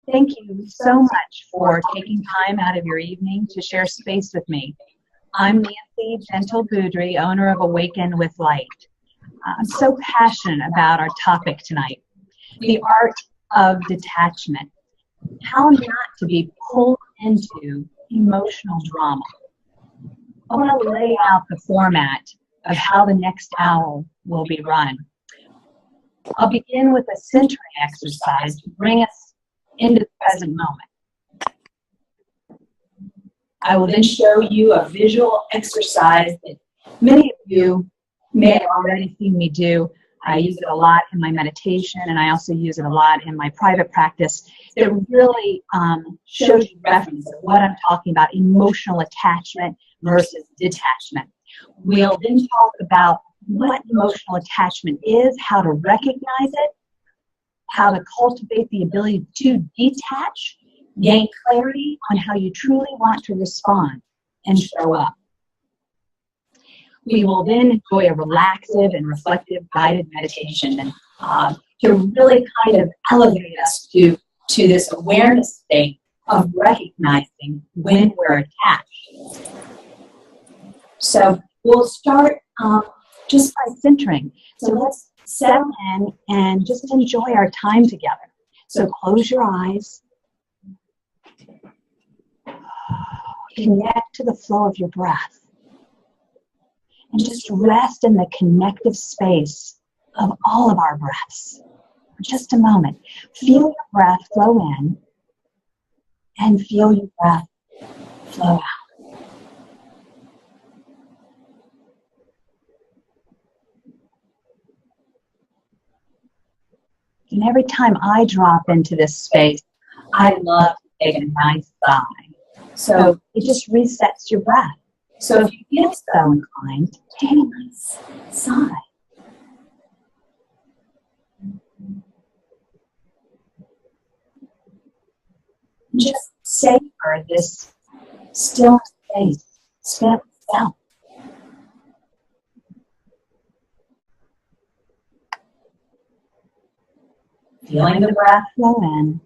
Thank you so much for taking time out of your evening to share space with me. I'm Nancy Gentle Boudry, owner of Awaken with Light. I'm so passionate about our topic tonight, the art of detachment. How not to be pulled into emotional drama. I want to lay out the format of how the next hour will be run. I'll begin with a centering exercise to bring us into the present moment. I will then show you a visual exercise that many of you may have already seen me do. I use it a lot in my meditation, and I also use it a lot in my private practice. It really shows you reference of what I'm talking about, emotional attachment versus detachment. We'll then talk about what emotional attachment is, how to recognize it, how to cultivate the ability to detach, gain clarity on how you truly want to respond and show up. We will then enjoy a relaxive and reflective guided meditation to really kind of elevate us to this awareness state of recognizing when we're attached. So we'll start just by centering. So let's settle in and just enjoy our time together. So close your eyes. Connect to the flow of your breath. And just rest in the connective space of all of our breaths for just a moment. Feel your breath flow in and feel your breath flow out. And every time I drop into this space, I love to take a nice sigh. So it just resets your breath. So if you feel so inclined, take a nice sigh. Just savor this still space, still self. Feeling the breath flow in,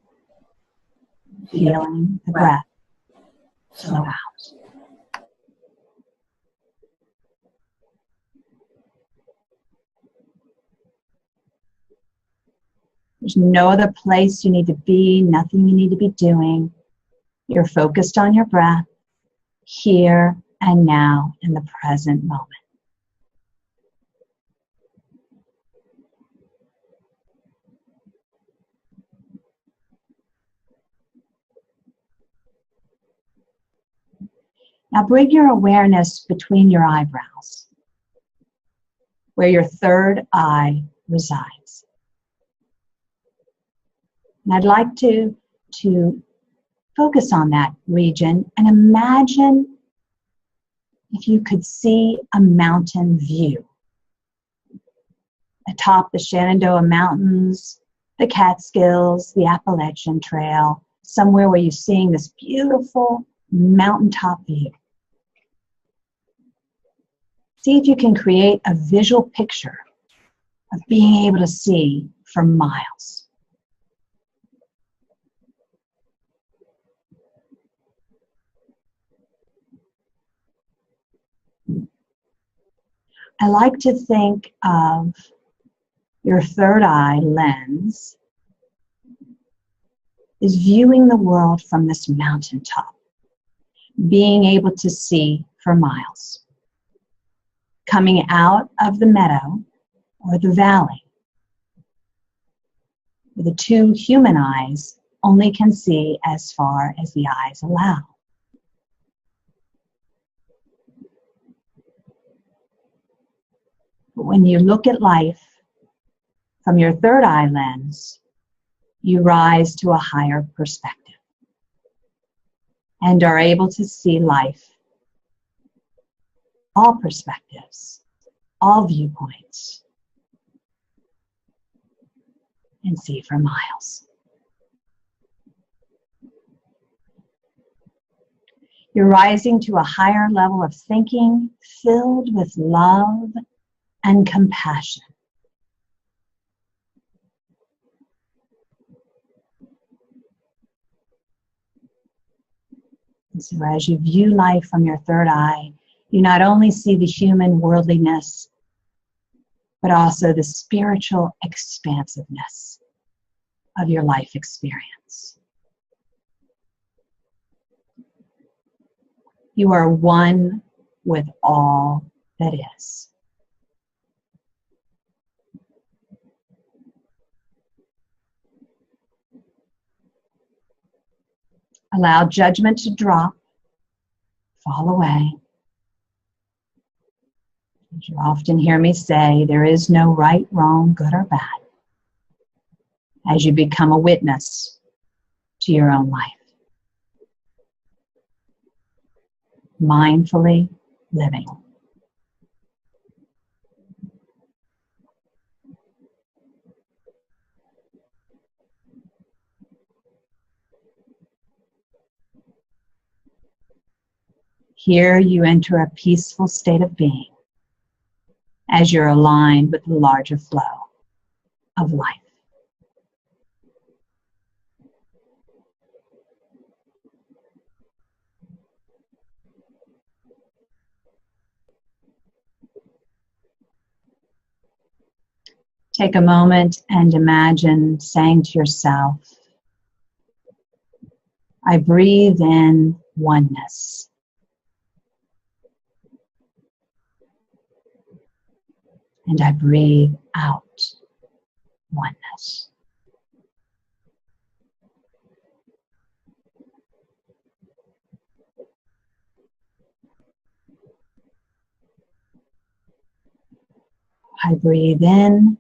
feeling the breath flow out. There's no other place you need to be, nothing you need to be doing. You're focused on your breath, here and now in the present moment. Now bring your awareness between your eyebrows, where your third eye resides. And I'd like to focus on that region and imagine if you could see a mountain view. Atop the Shenandoah Mountains, the Catskills, the Appalachian Trail, somewhere where you're seeing this beautiful mountaintop view. See if you can create a visual picture of being able to see for miles. I like to think of your third eye lens is viewing the world from this mountaintop, being able to see for miles. Coming out of the meadow or the valley, where the two human eyes only can see as far as the eyes allow. But when you look at life from your third eye lens, you rise to a higher perspective and are able to see life, all perspectives, all viewpoints, and see for miles. You're rising to a higher level of thinking filled with love and compassion. So as you view life from your third eye, you not only see the human worldliness, but also the spiritual expansiveness of your life experience. You are one with all that is. Allow judgment to drop, fall away. As you often hear me say, there is no right, wrong, good, or bad. As you become a witness to your own life. Mindfully living. Here you enter a peaceful state of being as you're aligned with the larger flow of life. Take a moment and imagine saying to yourself, I breathe in oneness. And I breathe out oneness. I breathe in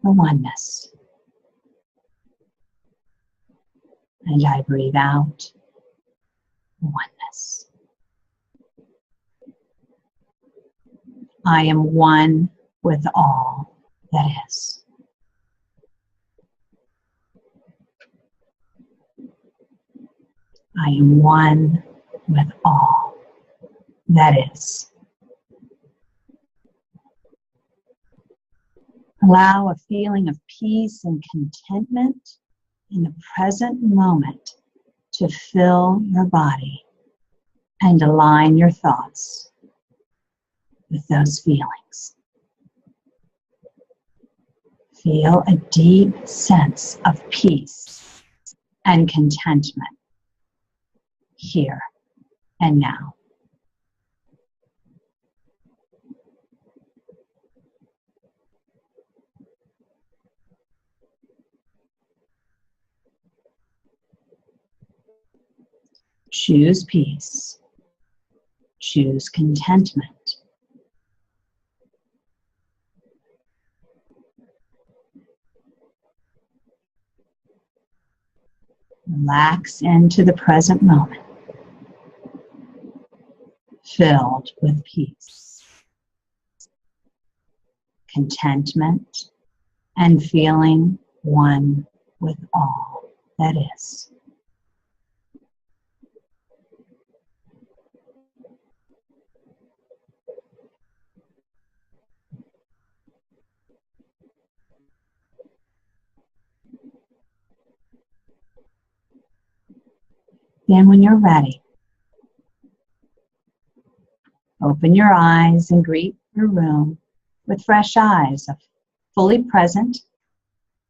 the oneness. And I breathe out the oneness. I am one with all that is. I am one with all that is. Allow a feeling of peace and contentment in the present moment to fill your body and align your thoughts with those feelings. Feel a deep sense of peace and contentment here and now. Choose peace. Choose contentment. Relax into the present moment, filled with peace, contentment, and feeling one with all that is. Then when you're ready, open your eyes and greet your room with fresh eyes, fully present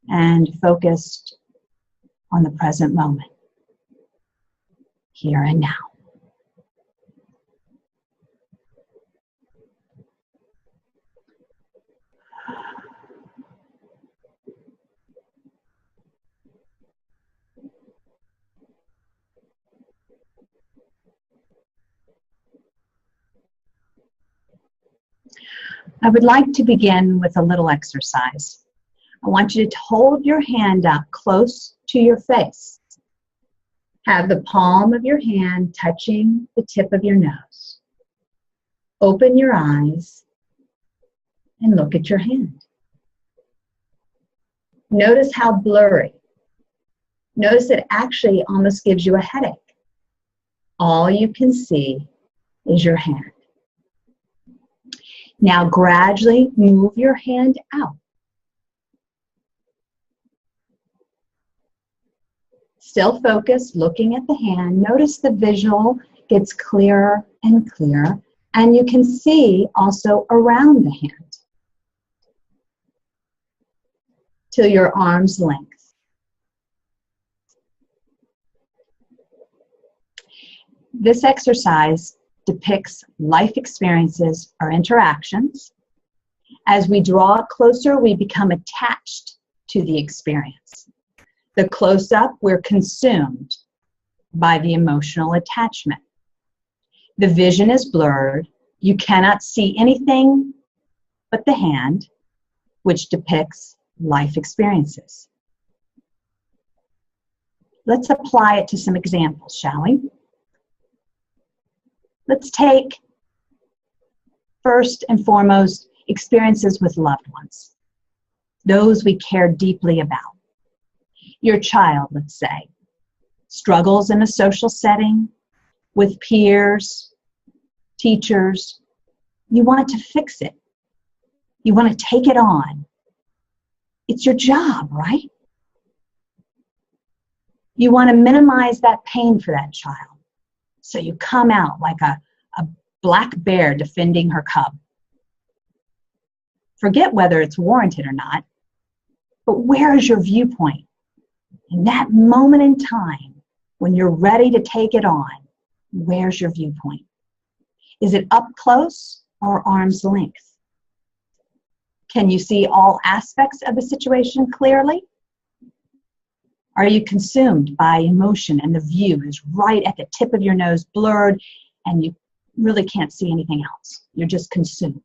and focused on the present moment, here and now. I would like to begin with a little exercise. I want you to hold your hand up close to your face. Have the palm of your hand touching the tip of your nose. Open your eyes and look at your hand. Notice how blurry. Notice it actually almost gives you a headache. All you can see is your hand. Now gradually move your hand out. Still focused, looking at the hand. Notice the visual gets clearer and clearer, and you can see also around the hand till your arm's length. This exercise depicts life experiences or interactions. As we draw closer, we become attached to the experience. The close-up, we're consumed by the emotional attachment. The vision is blurred. You cannot see anything but the hand, which depicts life experiences. Let's apply it to some examples, shall we? Let's take, first and foremost, experiences with loved ones, those we care deeply about. Your child, let's say, struggles in a social setting with peers, teachers. You want to fix it. You want to take it on. It's your job, right? You want to minimize that pain for that child. So you come out like a black bear defending her cub. Forget whether it's warranted or not, but where is your viewpoint? In that moment in time, when you're ready to take it on, where's your viewpoint? Is it up close or arm's length? Can you see all aspects of the situation clearly? Are you consumed by emotion and the view is right at the tip of your nose, blurred, and you really can't see anything else? You're just consumed.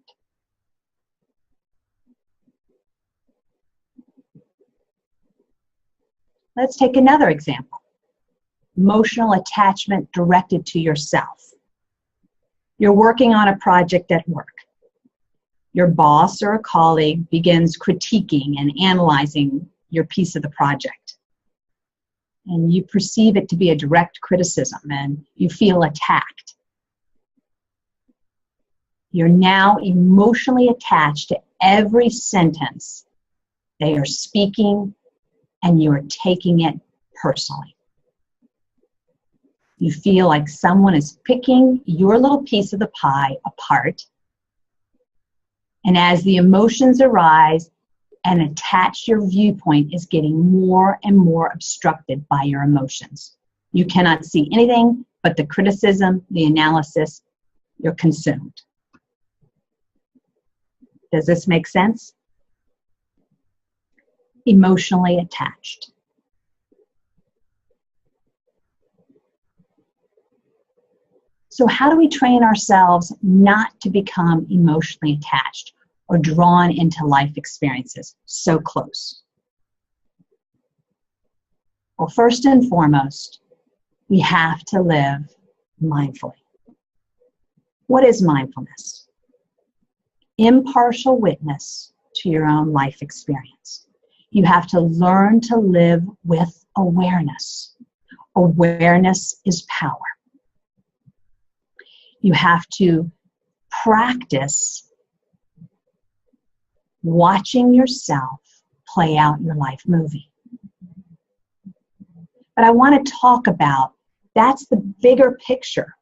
Let's take another example. Emotional attachment directed to yourself. You're working on a project at work. Your boss or a colleague begins critiquing and analyzing your piece of the project. And you perceive it to be a direct criticism and you feel attacked. You're now emotionally attached to every sentence they are speaking, and you're taking it personally. You feel like someone is picking your little piece of the pie apart. And as the emotions arise and attach, your viewpoint is getting more and more obstructed by your emotions. You cannot see anything but the criticism, the analysis. You're consumed. Does this make sense? Emotionally attached. So how do we train ourselves not to become emotionally attached or drawn into life experiences so close? Well, first and foremost, we have to live mindfully. What is mindfulness? Impartial witness to your own life experience. You have to learn to live with awareness. Awareness is power. You have to practice watching yourself play out your life movie. But I want to talk about, that's the bigger picture.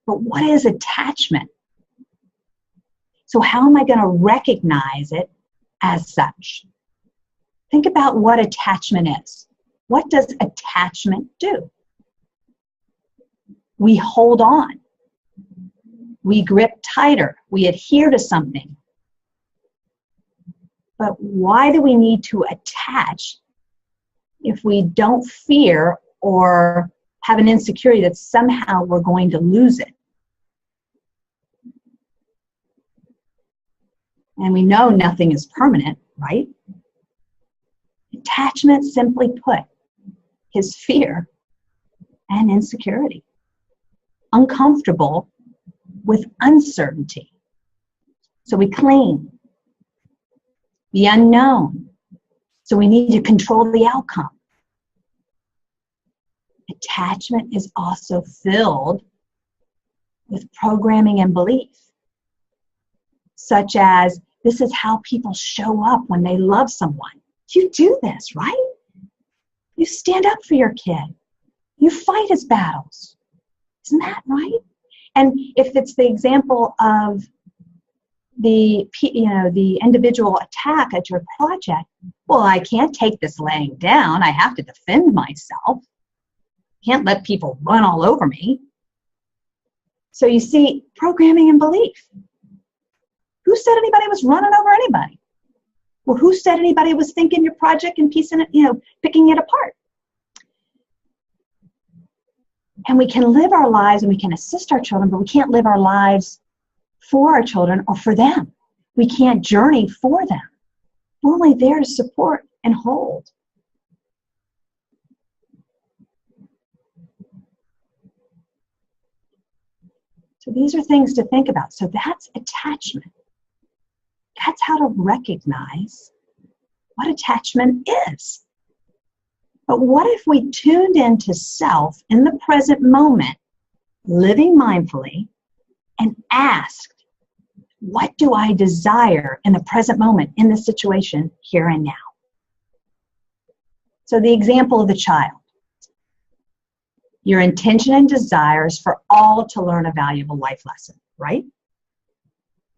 But what is attachment? So how am I going to recognize it as such? Think about what attachment is. What does attachment do? We hold on. We grip tighter. We adhere to something. But why do we need to attach if we don't fear or have an insecurity that somehow we're going to lose it? And we know nothing is permanent, right? Attachment, simply put, is fear and insecurity. Uncomfortable with uncertainty. So we cling. The unknown. So we need to control the outcome. Attachment is also filled with programming and belief, such as, this is how people show up when they love someone. You do this, right? You stand up for your kid. You fight his battles. Isn't that right? And if it's the example of the individual attack at your project, well, I can't take this laying down. I have to defend myself. Can't let people run all over me. So you see, programming and belief. Who said anybody was running over anybody? Well, who said anybody was thinking your project and piecing it, picking it apart? And we can live our lives and we can assist our children, but we can't live our lives for our children or for them. We can't journey for them. We're only there to support and hold. So these are things to think about. So that's attachment. That's how to recognize what attachment is. But what if we tuned into self in the present moment, living mindfully, and asked, what do I desire in the present moment, in the situation, here and now? So the example of the child. Your intention and desire is for all to learn a valuable life lesson, right?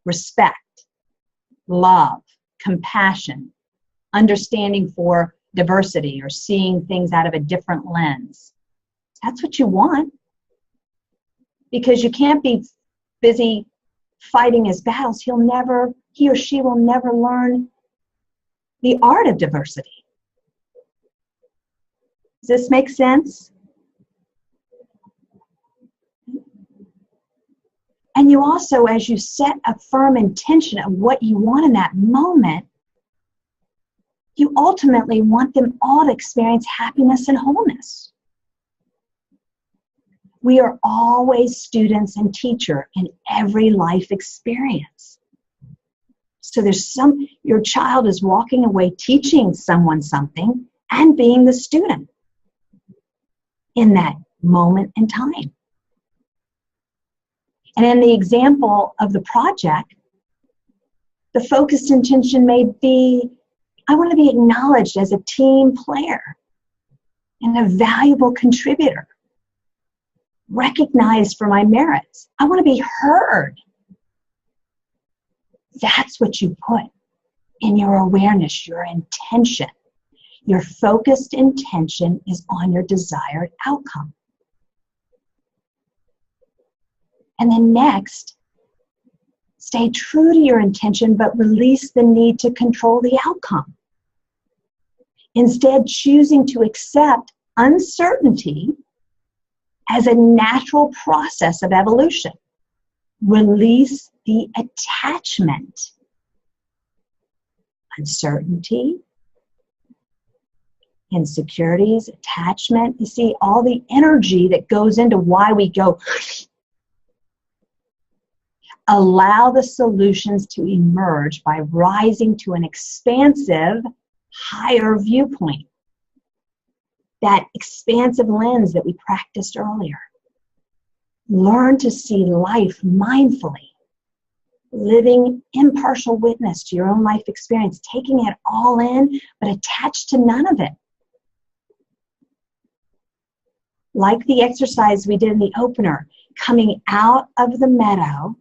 Respect, love, compassion, understanding for diversity or seeing things out of a different lens. That's what you want. Because you can't be busy fighting his battles. He or she will never learn the art of diversity. Does this make sense? And you also, as you set a firm intention of what you want in that moment, you ultimately want them all to experience happiness and wholeness. We are always students and teacher in every life experience. So your child is walking away teaching someone something and being the student in that moment in time. And in the example of the project, the focused intention may be, I want to be acknowledged as a team player and a valuable contributor, recognized for my merits. I want to be heard. That's what you put in your awareness, your intention. Your focused intention is on your desired outcome. And then next, stay true to your intention, but release the need to control the outcome. Instead, choosing to accept uncertainty as a natural process of evolution. Release the attachment. Uncertainty, insecurities, attachment. You see, all the energy that goes into why we go. Allow the solutions to emerge by rising to an expansive, higher viewpoint. That expansive lens that we practiced earlier. Learn to see life mindfully, living impartial witness to your own life experience, taking it all in, but attached to none of it. Like the exercise we did in the opener, coming out of the meadow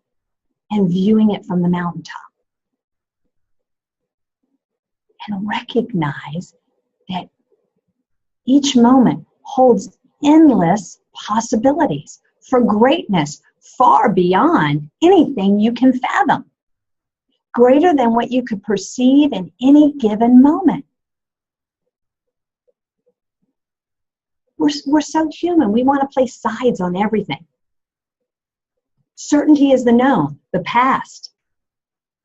and viewing it from the mountaintop. And recognize that each moment holds endless possibilities for greatness far beyond anything you can fathom. Greater than what you could perceive in any given moment. We're so human. We want to place sides on everything. Certainty is the known, the past.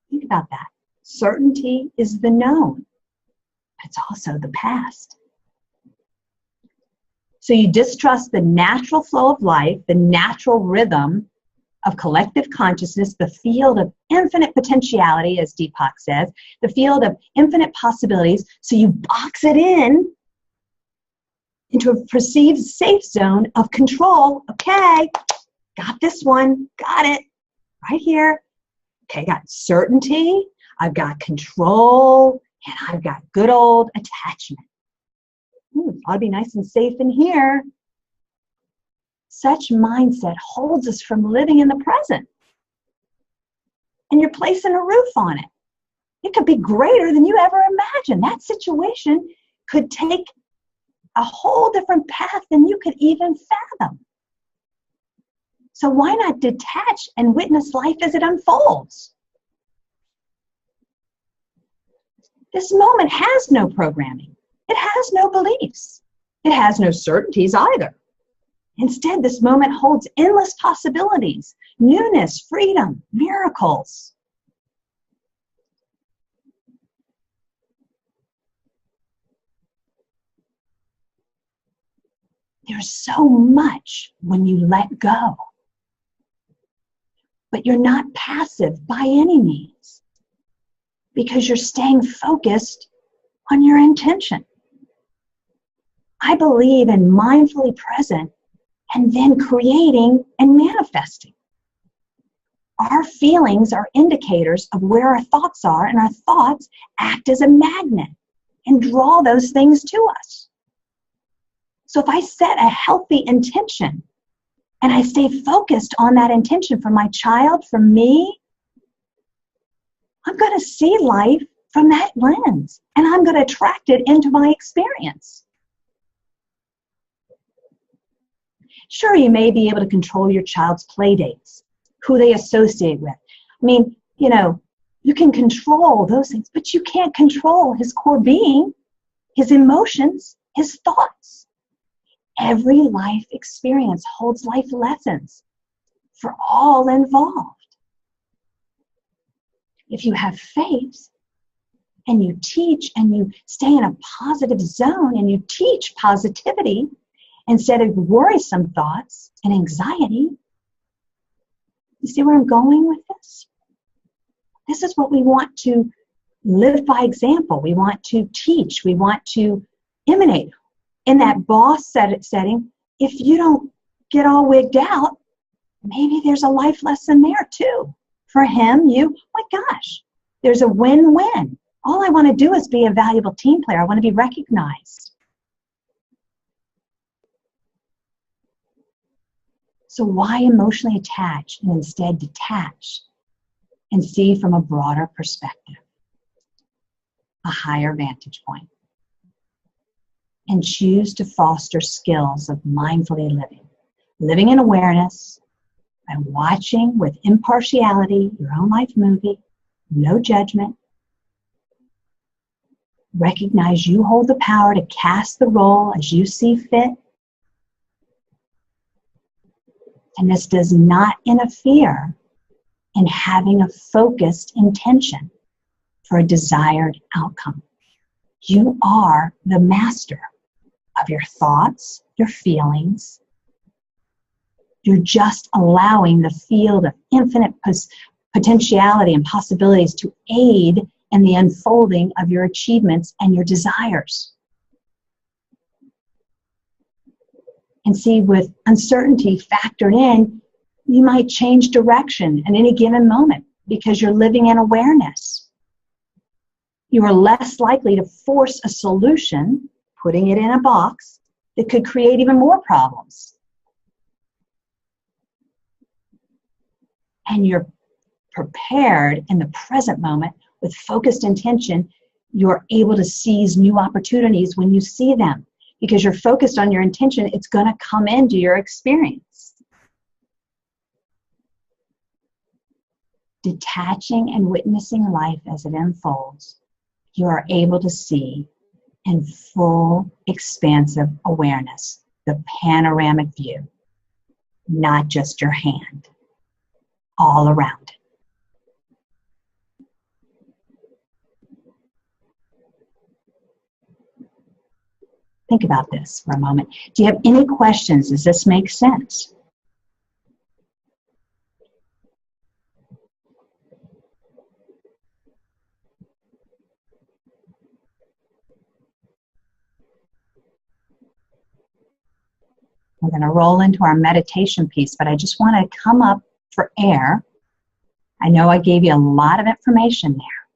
Think about that. Certainty is the known. It's also the past. So you distrust the natural flow of life, the natural rhythm of collective consciousness, the field of infinite potentiality, as Deepak says, the field of infinite possibilities. So you box it into a perceived safe zone of control. Okay, got this one, got it, right here. Okay, got certainty, I've got control, and I've got good old attachment. I'll be nice and safe in here. Such mindset holds us from living in the present. And you're placing a roof on it. It could be greater than you ever imagined. That situation could take a whole different path than you could even fathom. So why not detach and witness life as it unfolds? This moment has no programming. It has no beliefs. It has no certainties either. Instead, this moment holds endless possibilities, newness, freedom, miracles. There's so much when you let go. But you're not passive by any means, because you're staying focused on your intention. I believe in mindfully present and then creating and manifesting. Our feelings are indicators of where our thoughts are, and our thoughts act as a magnet and draw those things to us. So if I set a healthy intention and I stay focused on that intention for my child, for me, I'm going to see life from that lens, and I'm going to attract it into my experience. Sure, you may be able to control your child's play dates, who they associate with. I mean, you can control those things, but you can't control his core being, his emotions, his thoughts. Every life experience holds life lessons for all involved. If you have faith and you teach and you stay in a positive zone and you teach positivity instead of worrisome thoughts and anxiety, you see where I'm going with this? This is what we want to live by example. We want to teach. We want to emanate. In that boss setting, if you don't get all wigged out, maybe there's a life lesson there too. For him, you, my gosh, there's a win-win. All I want to do is be a valuable team player. I want to be recognized. So why emotionally attach and instead detach and see from a broader perspective, a higher vantage point, and choose to foster skills of mindfully living in awareness by watching with impartiality your own life movie, no judgment. Recognize you hold the power to cast the role as you see fit. And this does not interfere in having a focused intention for a desired outcome. You are the master of your thoughts, your feelings. You're just allowing the field of infinite potentiality and possibilities to aid in the unfolding of your achievements and your desires. And see, with uncertainty factored in, you might change direction at any given moment because you're living in awareness. You are less likely to force a solution, putting it in a box, that could create even more problems. And you're prepared in the present moment with focused intention. You're able to seize new opportunities when you see them. Because you're focused on your intention, it's going to come into your experience. Detaching and witnessing life as it unfolds, you are able to see in full, expansive awareness the panoramic view, not just your hand, all around it. Think about this for a moment. Do you have any questions? Does this make sense? We're going to roll into our meditation piece, but I just want to come up for air. I know I gave you a lot of information there.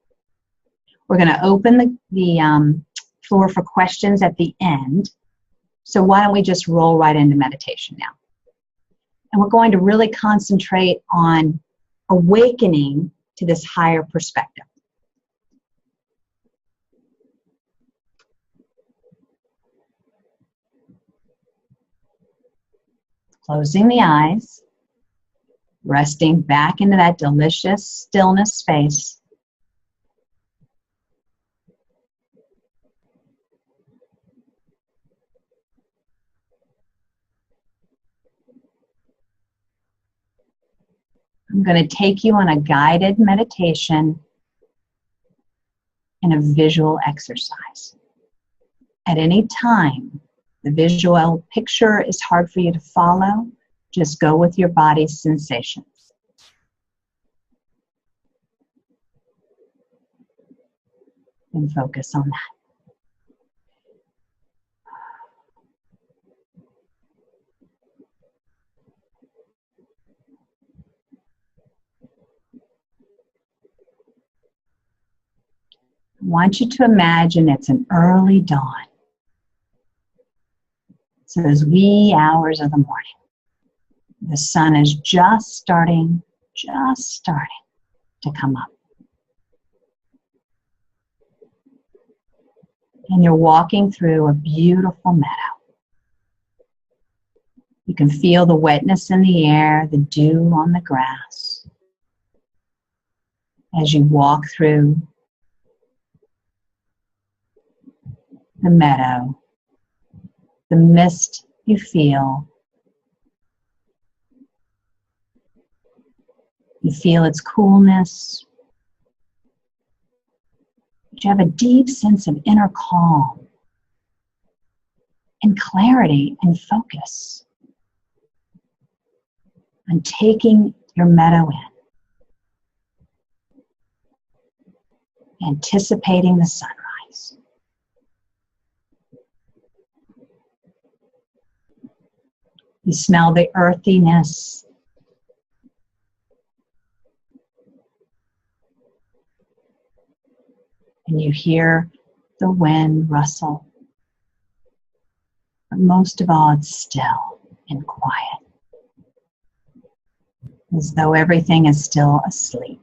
We're going to open the floor for questions at the end. So why don't we just roll right into meditation now? And we're going to really concentrate on awakening to this higher perspective. Closing the eyes, resting back into that delicious stillness space. I'm going to take you on a guided meditation and a visual exercise. At any time, the visual picture is hard for you to follow, just go with your body's sensations. And focus on that. I want you to imagine it's an early dawn. It's those wee hours of the morning. The sun is just starting to come up. And you're walking through a beautiful meadow. You can feel the wetness in the air, the dew on the grass. As you walk through the meadow, the mist you feel its coolness. You have a deep sense of inner calm and clarity and focus on taking your meadow in, anticipating the sunrise. You smell the earthiness. And you hear the wind rustle. But most of all, it's still and quiet, as though everything is still asleep.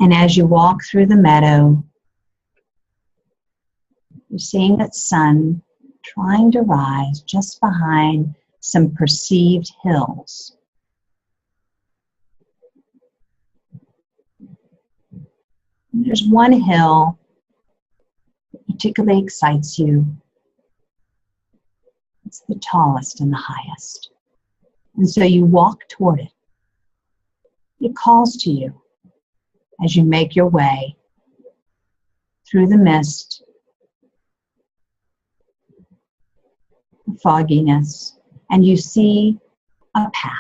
And as you walk through the meadow, you're seeing that sun trying to rise just behind some perceived hills. And there's one hill that particularly excites you. It's the tallest and the highest. And so you walk toward it. It calls to you as you make your way through the mist, the fogginess, and you see a path.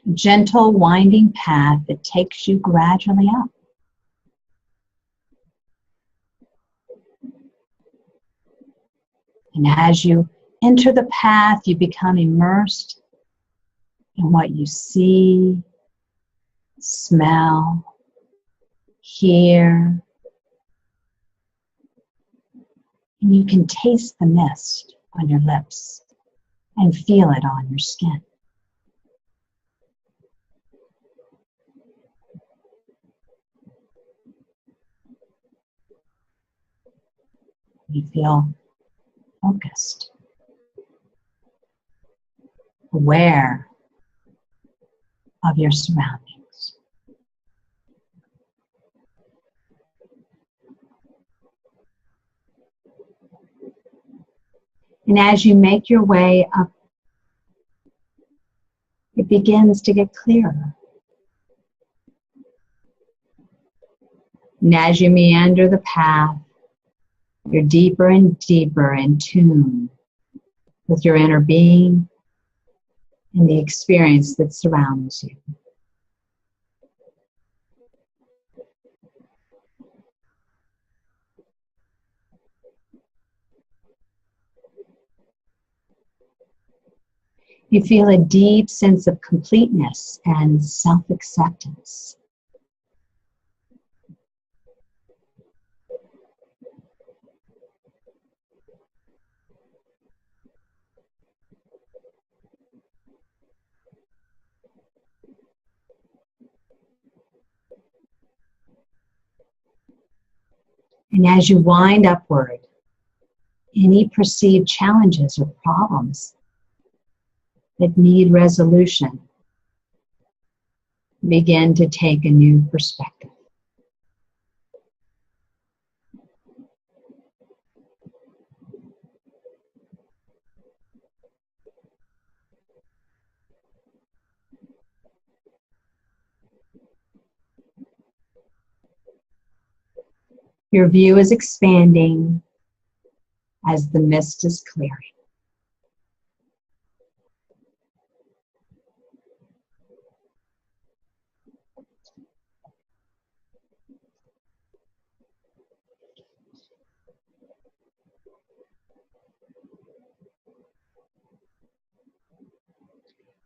A gentle, winding path that takes you gradually up. And as you enter the path, you become immersed in what you see, smell, hear. And you can taste the mist on your lips and feel it on your skin. You feel focused, aware of your surroundings. And as you make your way up, it begins to get clearer. And as you meander the path, you're deeper and deeper in tune with your inner being and the experience that surrounds you. You feel a deep sense of completeness and self-acceptance. And as you wind upward, any perceived challenges or problems that need resolution begin to take a new perspective. Your view is expanding as the mist is clearing.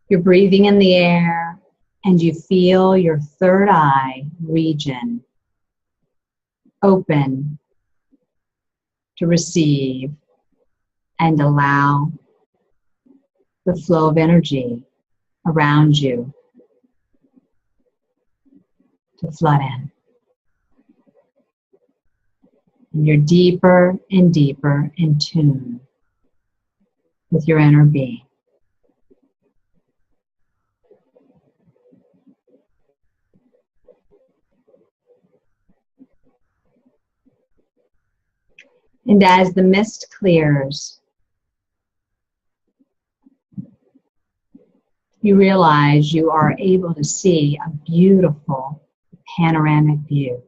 You're breathing in the air and you feel your third eye region open to receive and allow the flow of energy around you to flood in. And you're deeper and deeper in tune with your inner being. And as the mist clears, you realize you are able to see a beautiful panoramic view.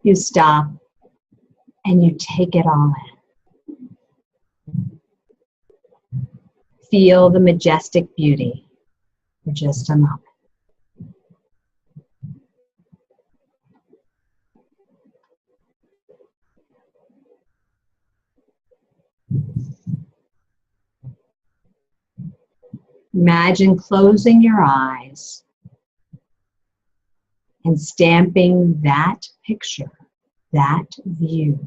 You stop and you take it all in. Feel the majestic beauty for just a moment. Imagine closing your eyes and stamping that picture, that view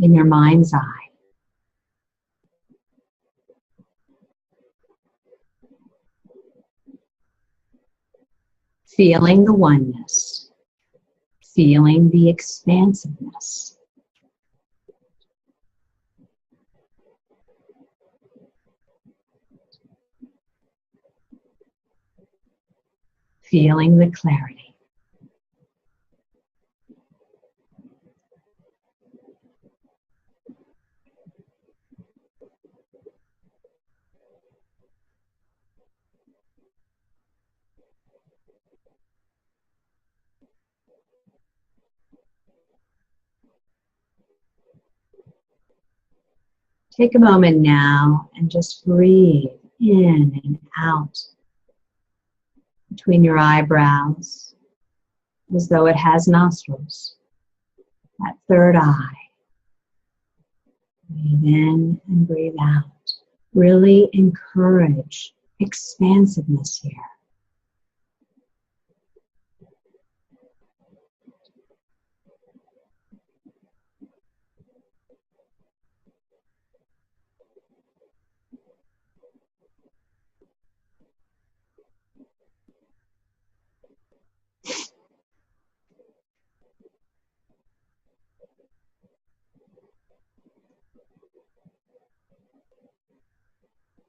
in your mind's eye. Feeling the oneness, feeling the expansiveness. Feeling the clarity. Take a moment now and just breathe in and out between your eyebrows as though it has nostrils. That third eye. Breathe in and breathe out. Really encourage expansiveness here.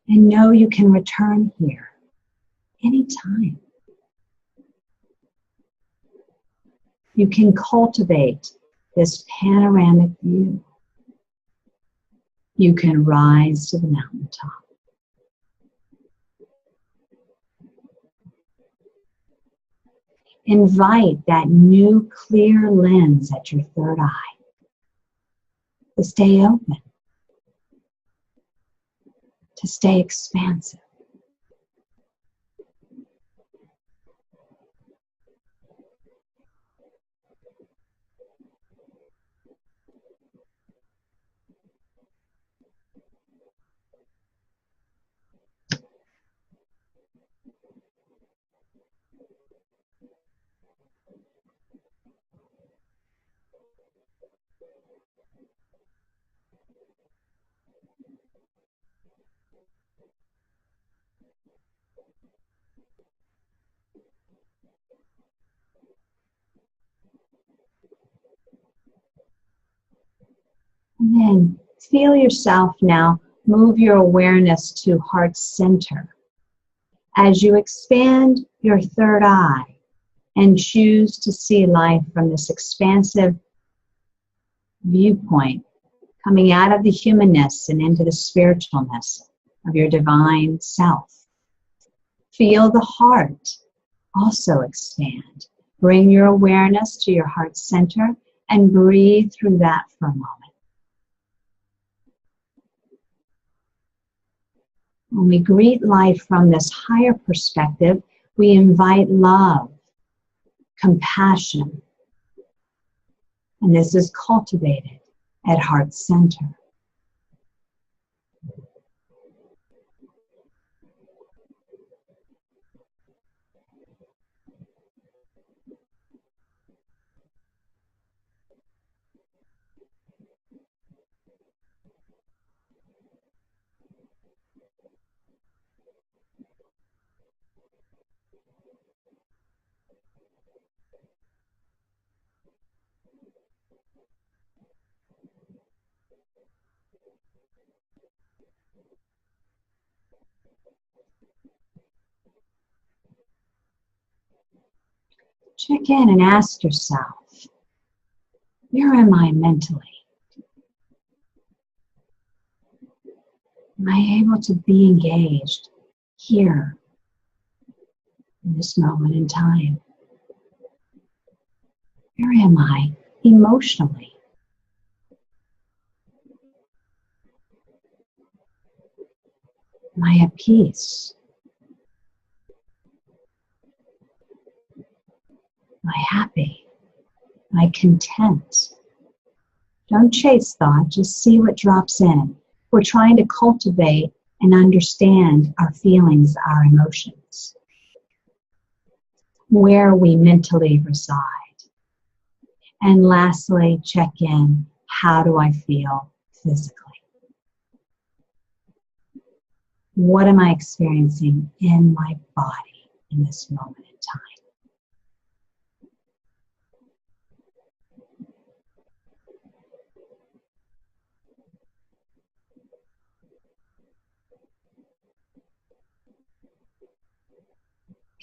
And know you can return here anytime. You can cultivate this panoramic view. You can rise to the mountaintop. Invite that new clear lens at your third eye to stay open, to stay expansive. And then feel yourself now move your awareness to heart center as you expand your third eye and choose to see life from this expansive viewpoint, coming out of the humanness and into the spiritualness of your divine self. Feel the heart also expand. Bring your awareness to your heart center and breathe through that for a moment. When we greet life from this higher perspective, we invite love, compassion, and this is cultivated at heart center. Check in and ask yourself, where am I mentally? Am I able to be engaged here in this moment in time? Where am I emotionally? Am I at peace? Am I happy? Am I content? Don't chase thought, just see what drops in. We're trying to cultivate and understand our feelings, our emotions, where we mentally reside. And lastly, check in, how do I feel physically? What am I experiencing in my body in this moment in time?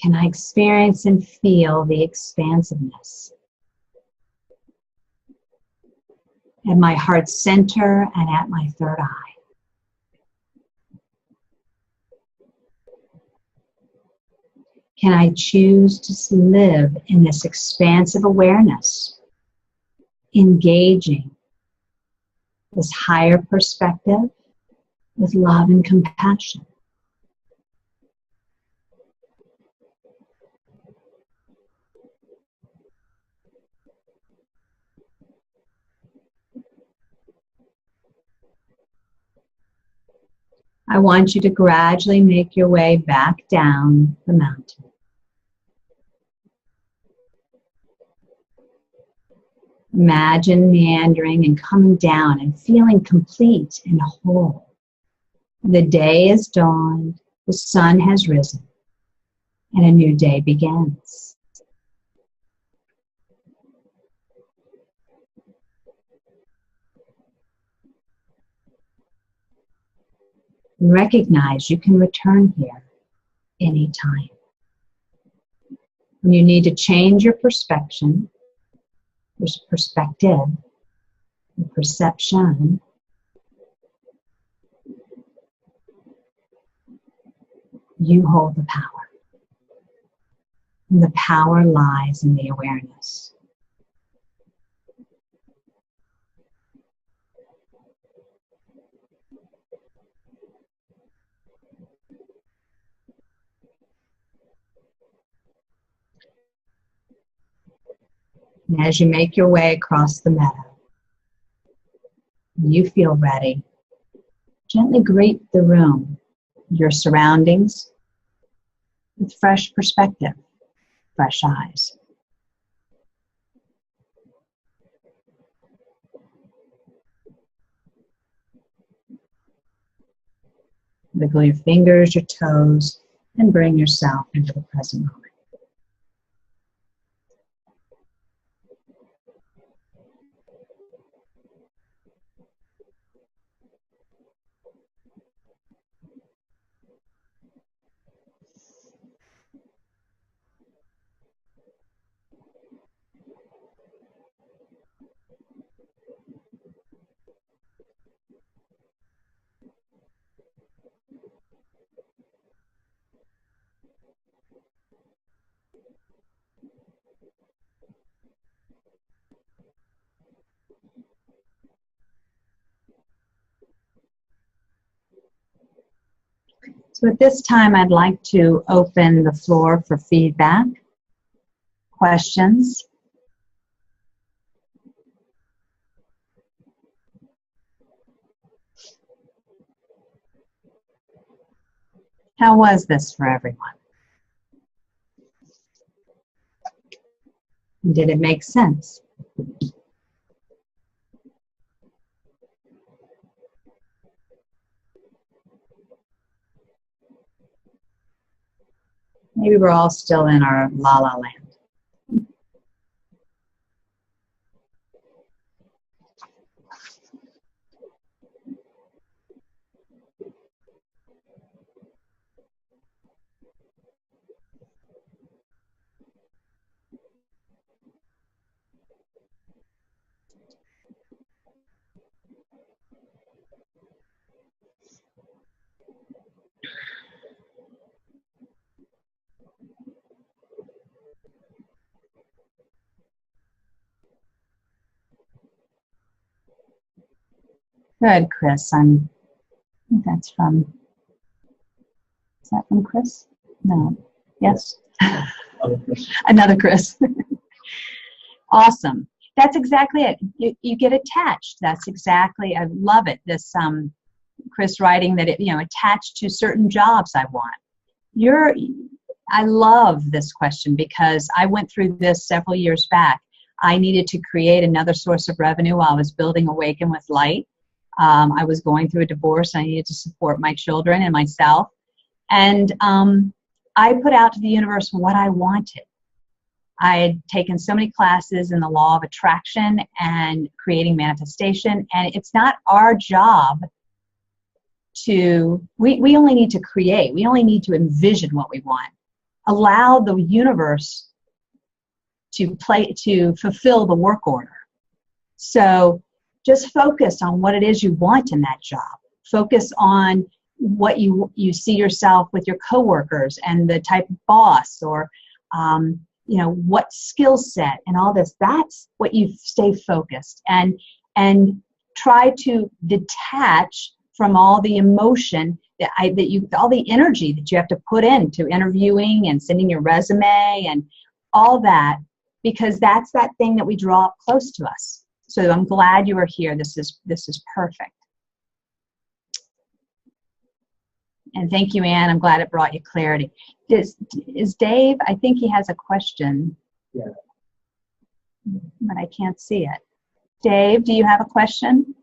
Can I experience and feel the expansiveness at my heart center and at my third eye? Can I choose to live in this expansive awareness, engaging this higher perspective with love and compassion? I want you to gradually make your way back down the mountain. Imagine meandering and coming down and feeling complete and whole. The day is dawned, the sun has risen, and a new day begins. And recognize you can return here anytime. When you need to change your perspective, your perception, you hold the power. And the power lies in the awareness. And as you make your way across the meadow, you feel ready. Gently greet the room, your surroundings, with fresh perspective, fresh eyes. Wiggle your fingers, your toes, and bring yourself into the present moment. So at this time, I'd like to open the floor for feedback, questions. How was this for everyone? Did it make sense? Maybe we're all still in our la-la land. Good, Chris. I think that's from, is that from Chris? No. Yes? Another Chris. Awesome. That's exactly it. You get attached. That's exactly, I love it. This Chris writing that it, attached to certain jobs I want. I love this question because I went through this several years back. I needed to create another source of revenue while I was building Awaken with Light. I was going through a divorce. I needed to support my children and myself. And I put out to the universe what I wanted. I had taken so many classes in the law of attraction and creating manifestation. And it's not our job we only need to create. We only need to envision what we want. Allow the universe to fulfill the work order. So just focus on what it is you want in that job. Focus on what you see yourself with your coworkers and the type of boss or, what skill set and all this. That's what you stay focused and try to detach from all the emotion all the energy that you have to put into interviewing and sending your resume and all that, because that's that thing that we draw up close to us. So I'm glad you are here. This is perfect. And thank you, Anne. I'm glad it brought you clarity. Is Dave, I think he has a question. Yeah. But I can't see it. Dave, do you have a question?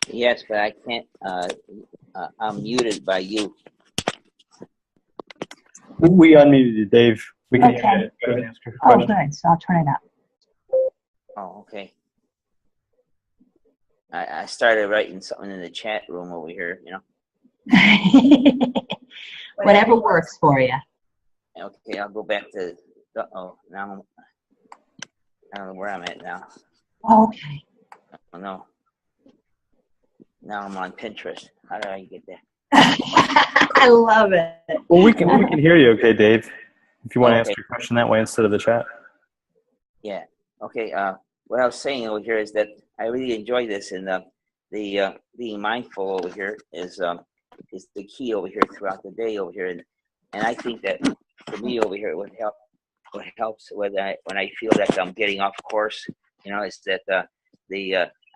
Yes, but I can't. I'm muted by you. We unmuted you, Dave. We can Okay. go ahead and ask your Oh, question. good. So I'll turn it up. Oh, okay. I started writing something in the chat room over here, Whatever works for you. Okay, I'll go back to. Now I don't know where I'm at now. Okay. Oh no. Now I'm on Pinterest. How do I get there? I love it. Well, we can hear you, okay, Dave. If you want to Okay. ask your question that way instead of the chat. Yeah. Okay. What I was saying over here is that I really enjoy this, and the being mindful over here is the key over here throughout the day over here, and I think that for me over here, what helps when I feel that I'm getting off course, is that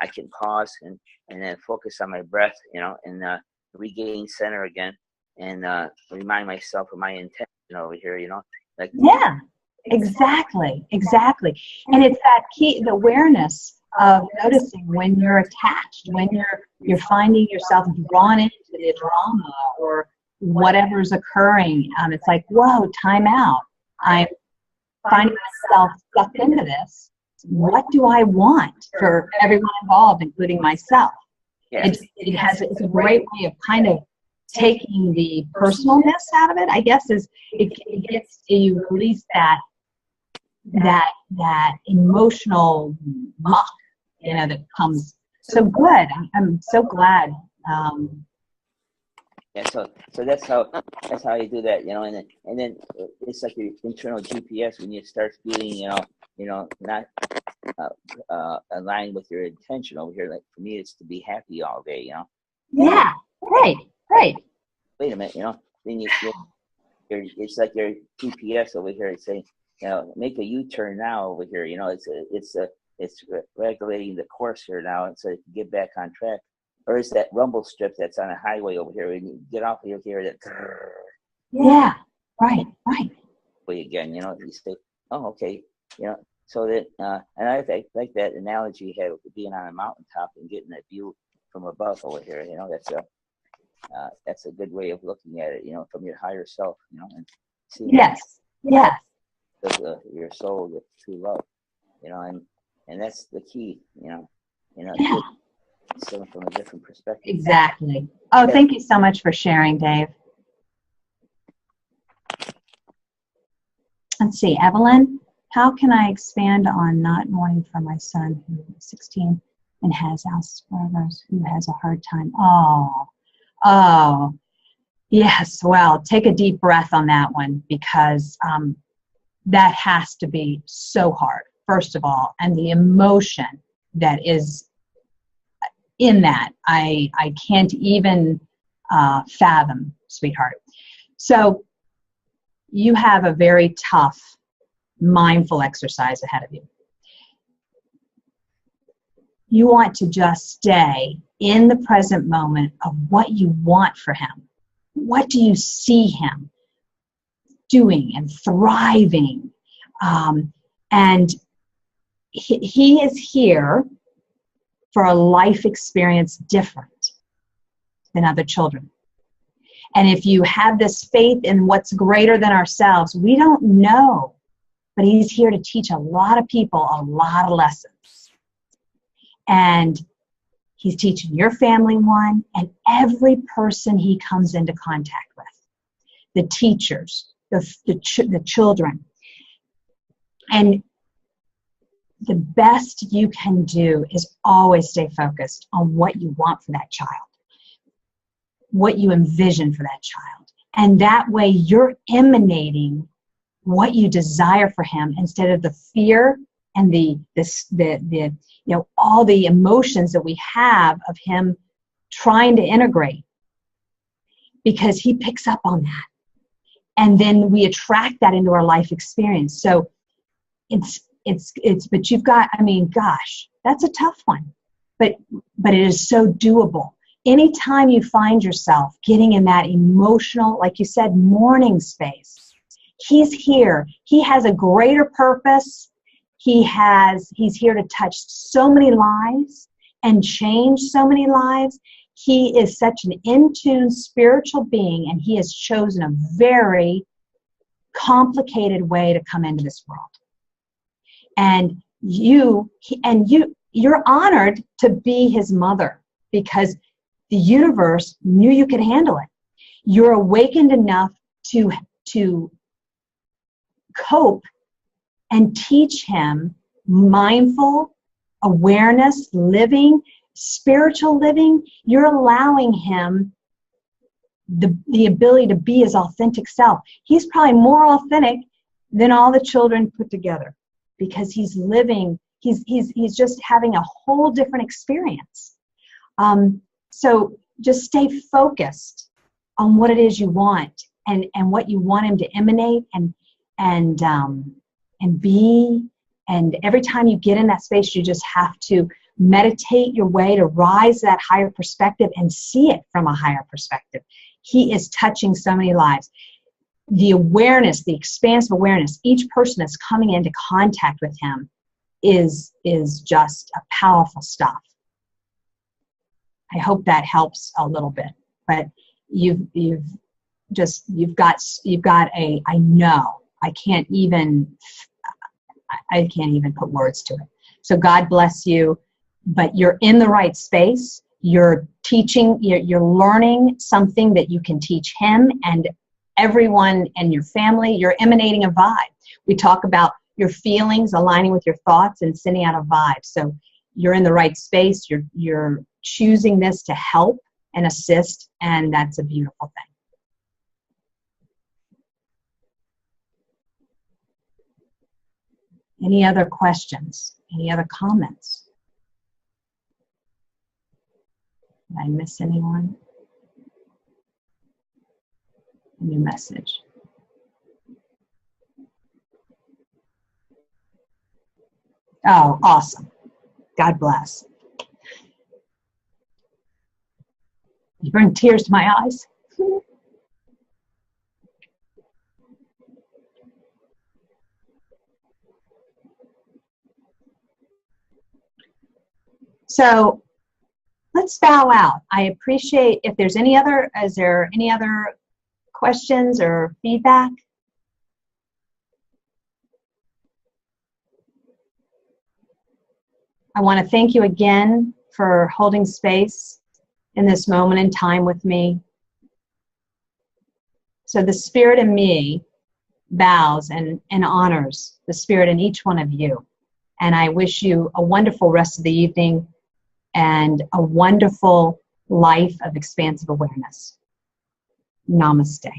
I can pause and then focus on my breath, and regain center again, and remind myself of my intention over here, like Yeah, exactly. And it's that key, the awareness of noticing when you're attached, when you're finding yourself drawn into the drama or whatever's occurring. It's like, whoa, time out. I'm finding myself sucked into this. What do I want for everyone involved, including myself? Yeah. It's a great way of kind of taking the personalness out of it, I guess, is it gets you release that emotional muck, that comes. So good. I'm so glad. Yeah, so that's how you do that, and then it's like your internal GPS when you start feeling, not aligned with your intention over here. Like for me, it's to be happy all day, Yeah. Right. Wait a minute, then it's like your GPS over here is saying, make a U-turn now over here. It's regulating the course here now, and so you can get back on track. Or is that rumble strip that's on a highway over here? When you get off, you hear that. Yeah. Right. Again, you say, oh, okay, So that, and I like that analogy you had with being on a mountaintop and getting that view from above over here. That's a good way of looking at it. From your higher self. And seeing Yes. your soul, your true love. And that's the key. Yeah. So from a different perspective. Exactly. Oh, thank you so much for sharing, Dave. Let's see, Evelyn, how can I expand on not knowing for my son who is 16 and has Asperger's, who has a hard time? Oh, yes. Well, take a deep breath on that one, because that has to be so hard, first of all, and the emotion that is in that, I can't even fathom, sweetheart. So you have a very tough, mindful exercise ahead of you. You want to just stay in the present moment of what you want for him. What do you see him doing and thriving? And he is here for a life experience different than other children. And if you have this faith in what's greater than ourselves, we don't know, but he's here to teach a lot of people a lot of lessons. And he's teaching your family one, and every person he comes into contact with, the teachers, the children. And the best you can do is always stay focused on what you want for that child, what you envision for that child. And that way you're emanating what you desire for him instead of the fear and the all the emotions that we have of him trying to integrate, because he picks up on that. And then we attract that into our life experience. So but you've got, gosh, that's a tough one, but it is so doable. Anytime you find yourself getting in that emotional, like you said, mourning space, he's here. He has a greater purpose. He's here to touch so many lives and change so many lives. He is such an in-tune spiritual being, and he has chosen a very complicated way to come into this world. And you're honored to be his mother, because the universe knew you could handle it. You're awakened enough to cope and teach him mindful awareness living, spiritual living. You're allowing him the ability to be his authentic self. He's probably more authentic than all the children put together, because he's living, he's just having a whole different experience. So just stay focused on what it is you want and what you want him to emanate and be. And every time you get in that space, you just have to meditate your way to rise to that higher perspective and see it from a higher perspective. He is touching so many lives. The awareness, the expansive awareness, each person that's coming into contact with him is just a powerful stuff. I hope that helps a little bit. But you've got a, I know, I can't even put words to it. So God bless you, but you're in the right space. You're teaching, you're learning something that you can teach him and everyone and your family. You're emanating a vibe. We talk about your feelings aligning with your thoughts and sending out a vibe. So you're in the right space. You're choosing this to help and assist, and that's a beautiful thing. Any other questions? Any other comments? Did I miss anyone? A new message. Oh, awesome. God bless. You bring tears to my eyes. So let's bow out. I appreciate if there's any other, is there any other questions or feedback? I want to thank you again for holding space in this moment in time with me. So the Spirit in me bows and honors the Spirit in each one of you. And I wish you a wonderful rest of the evening and a wonderful life of expansive awareness. Namaste.